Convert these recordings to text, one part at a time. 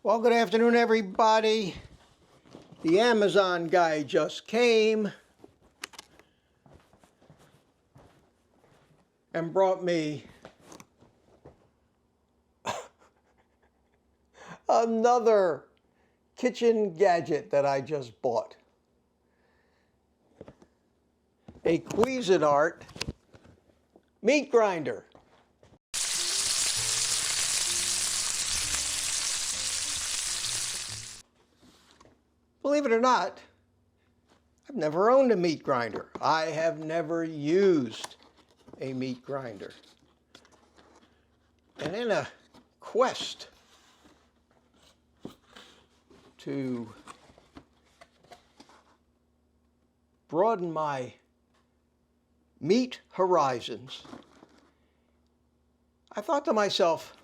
Well, good afternoon, everybody. The Amazon guy just came and brought me another kitchen gadget that I just bought. A Cuisinart meat grinder. Believe it or not, I've never owned a meat grinder. I have never used a meat grinder. And in a quest to broaden my meat horizons, I thought to myself,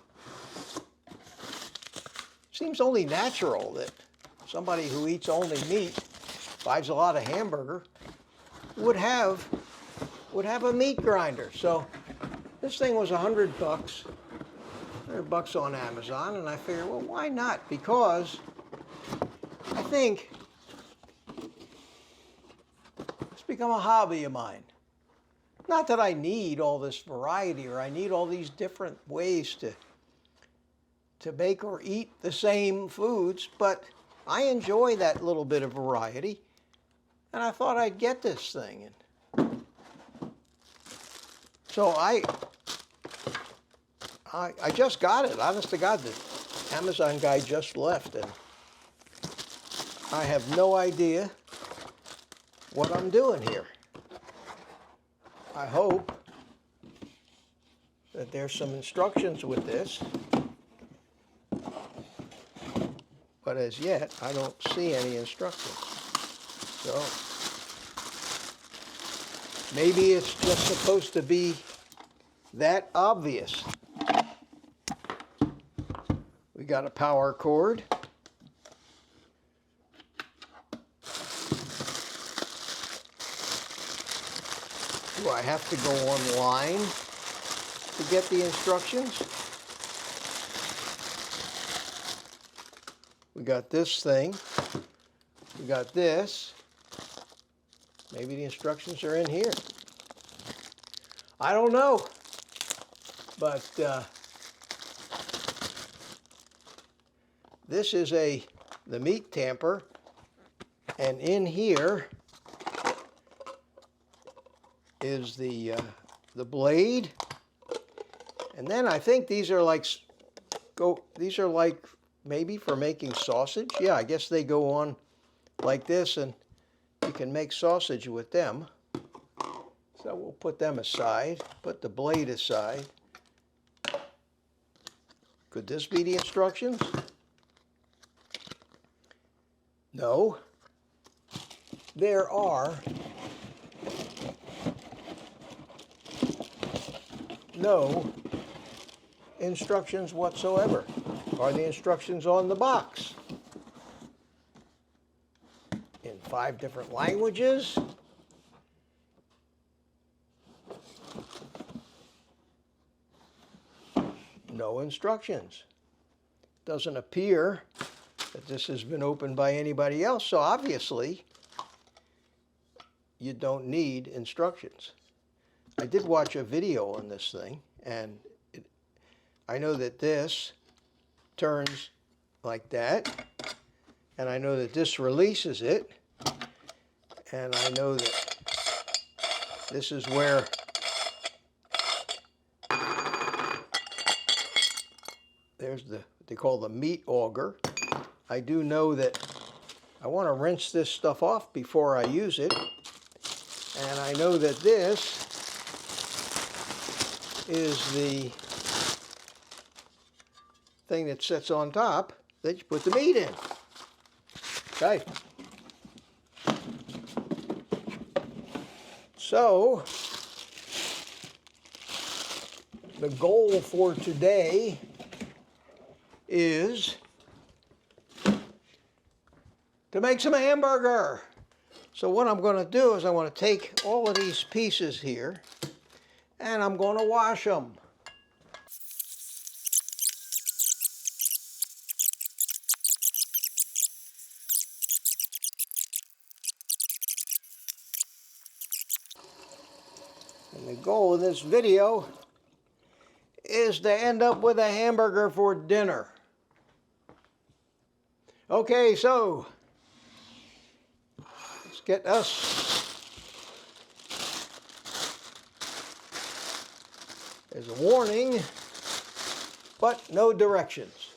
seems only natural that somebody who eats only meat, buys a lot of hamburger, would have a meat grinder. So this thing was $100, $100 on Amazon, and I figured, well, why not? Because I think it's become a hobby of mine. Not that I need all this variety or I need all these different ways to make or eat the same foods, but I enjoy that little bit of variety, and I thought I'd get this thing. And so I just got it. Honest to God, the Amazon guy just left, and I have no idea what I'm doing here. I hope that there's some instructions with this. But as yet, I don't see any instructions. So maybe it's just supposed to be that obvious. We got a power cord. Do I have to go online to get the instructions? We got this thing, we got this, maybe the instructions are in here. I don't know, but this is the meat tamper, and in here is the blade, and then I think these are like maybe for making sausage. Yeah, I guess they go on like this, and you can make sausage with them. So we'll put them aside, put the blade aside. Could this be the instructions? No. There are no instructions whatsoever. Are the instructions on the box in 5 different languages? No instructions. Doesn't appear that this has been opened by anybody else, so obviously you don't need instructions. I did watch a video on this thing, and I know that this turns like that, and I know that this releases it, and I know that this is where there's they call the meat auger. I do know that I want to rinse this stuff off before I use it, and I know that this is the thing that sits on top that you put the meat in. Okay. So the goal for today is to make some hamburger. So what I'm going to do is I want to take all of these pieces here and I'm going to wash them. The goal of this video is to end up with a hamburger for dinner. Okay, so let's get us. There's a warning, but no directions.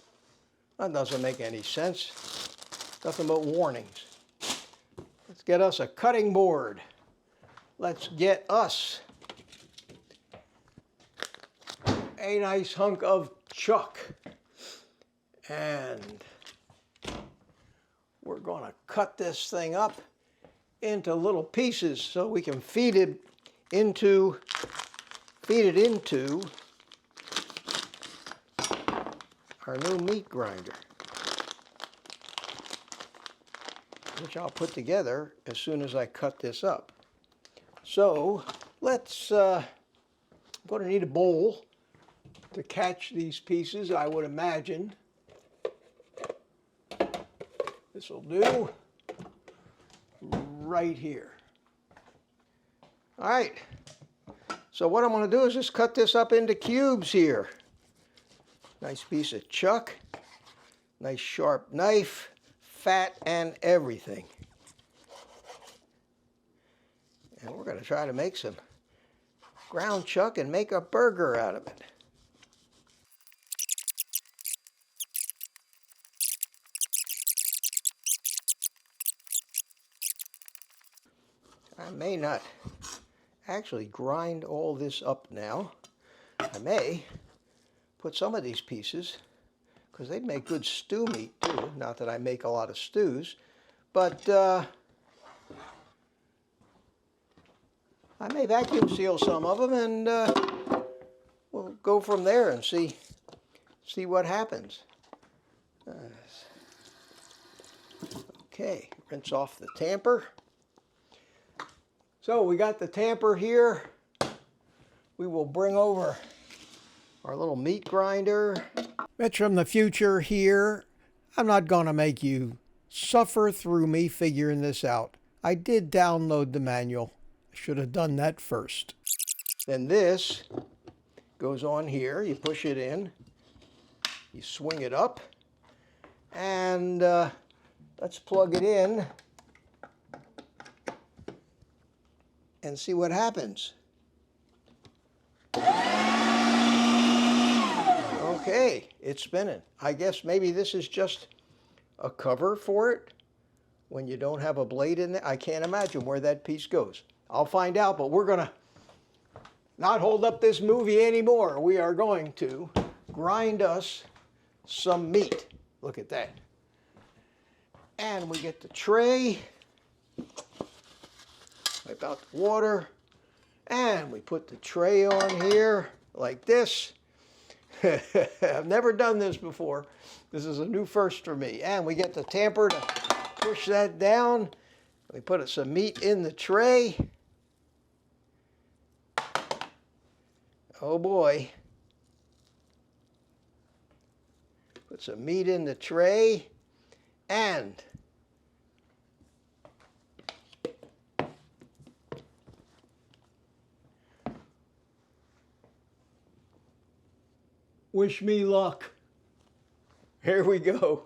That doesn't make any sense. Nothing but warnings. Let's get us a cutting board. Let's get us a nice hunk of chuck. And we're going to cut this thing up into little pieces so we can feed it into our new meat grinder, which I'll put together as soon as I cut this up. So let's, I'm going to need a bowl to catch these pieces, I would imagine. This will do right here. All right, so what I'm going to do is just cut this up into cubes here. Nice piece of chuck, nice sharp knife, fat and everything. And we're going to try to make some ground chuck and make a burger out of it. I may not actually grind all this up now. I may put some of these pieces, because they make good stew meat too. Not that I make a lot of stews, but I may vacuum seal some of them, and we'll go from there and see what happens. Okay, rinse off the tamper. So we got the tamper here. We will bring over our little meat grinder. Mitch from the future here. I'm not going to make you suffer through me figuring this out. I did download the manual. I should have done that first. Then this goes on here. You push it in. You swing it up. And let's plug it in and see what happens. Okay, it's spinning. I guess maybe this is just a cover for it when you don't have a blade in there. I can't imagine where that piece goes. I'll find out, but we're gonna not hold up this movie anymore. We are going to grind us some meat. Look at that. And we get the tray, wipe out the water, and we put the tray on here like this. I've never done this before. This is a new first for me. And we get the tamper to push that down. We put some meat in the tray. Oh boy. Put some meat in the tray, and wish me luck. Here we go.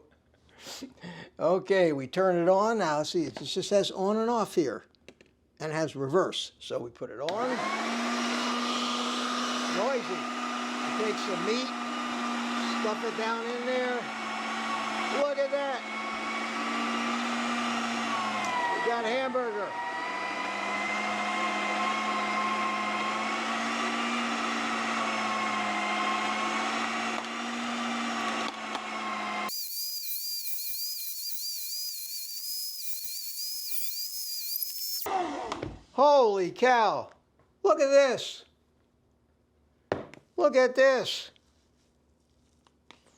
Okay, we turn it on. Now see, it just says on and off here, and it has reverse. So we put it on. Noisy. We take some meat, stuff it down in there. Look at that. We got hamburger. Holy cow. Look at this. Look at this.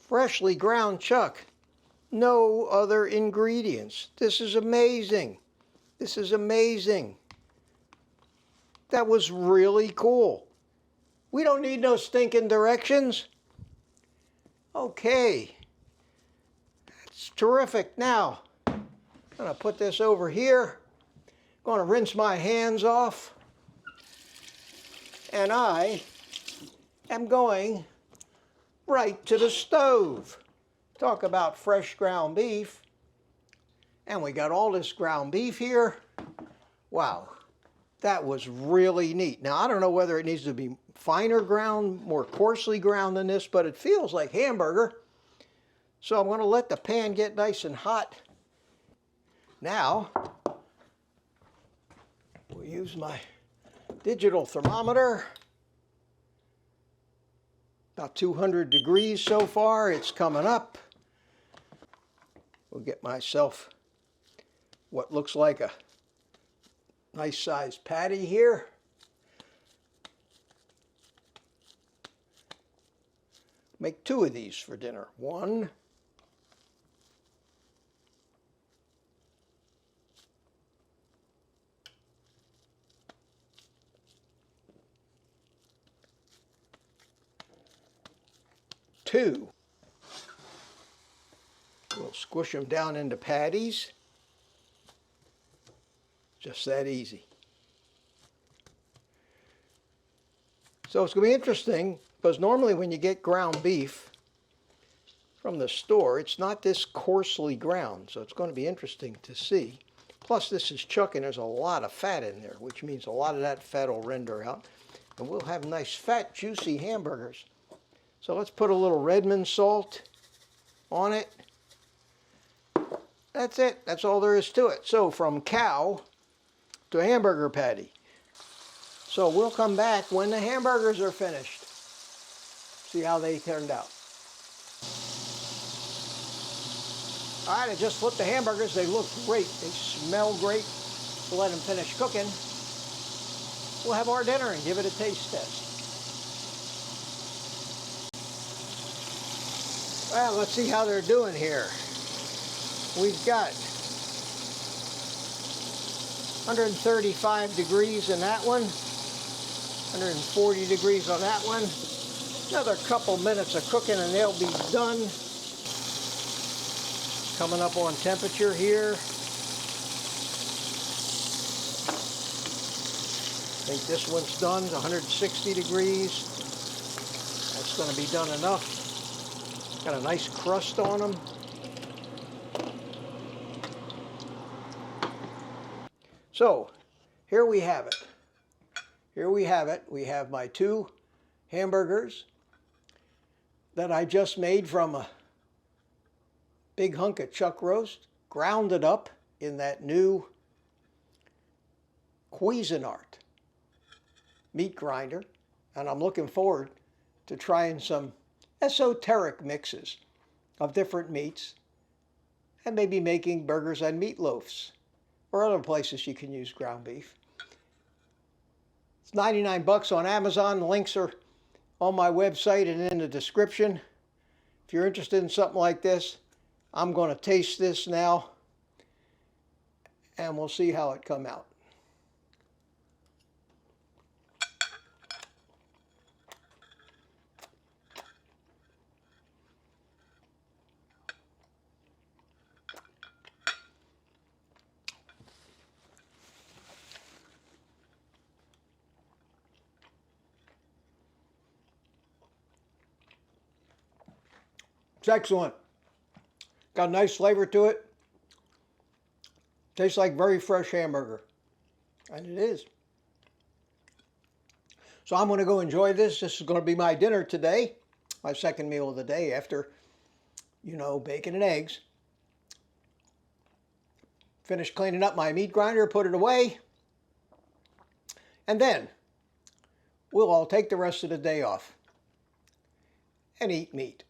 Freshly ground chuck. No other ingredients. This is amazing. This is amazing. That was really cool. We don't need no stinking directions. Okay. That's terrific. Now, I'm going to put this over here. I'm going to rinse my hands off. and I am going right to the stove. Talk about fresh ground beef. And we got all this ground beef here. Wow, that was really neat. Now, I don't know whether it needs to be finer ground, more coarsely ground than this, but it feels like hamburger. So I'm going to let the pan get nice and hot. Now, we'll use my digital thermometer. About 200 degrees so far. It's coming up. We'll get myself what looks like a nice sized patty here. Make 2 of these for dinner. 1. 2. We'll squish them down into patties. Just that easy. So it's going to be interesting because normally when you get ground beef from the store, it's not this coarsely ground. So it's going to be interesting to see. Plus this is chuck and there's a lot of fat in there, which means a lot of that fat will render out. And we'll have nice fat, juicy hamburgers. So let's put a little Redmond salt on it. That's it. That's all there is to it. So from cow to hamburger patty. So we'll come back when the hamburgers are finished. See how they turned out. All right, I just flipped the hamburgers. They look great. They smell great. We'll let them finish cooking. We'll have our dinner and give it a taste test. Well, let's see how they're doing here. We've got 135 degrees in that one, 140 degrees on that one. Another couple minutes of cooking and they'll be done. Coming up on temperature here. I think this one's done, 160 degrees. That's going to be done enough. Got a nice crust on them. So, here we have it. Here we have it. We have my 2 hamburgers that I just made from a big hunk of chuck roast, ground it up in that new Cuisinart meat grinder. And I'm looking forward to trying some esoteric mixes of different meats and maybe making burgers and meatloafs or other places you can use ground beef. It's 99 bucks on Amazon. The links are on my website and in the description. If you're interested in something like this, I'm going to taste this now and we'll see how it come out. It's excellent. Got a nice flavor to it. Tastes like very fresh hamburger. And it is. So I'm going to go enjoy this. This is going to be my dinner today. My second meal of the day after, you know, bacon and eggs. Finished cleaning up my meat grinder, put it away. And then we'll all take the rest of the day off and eat meat.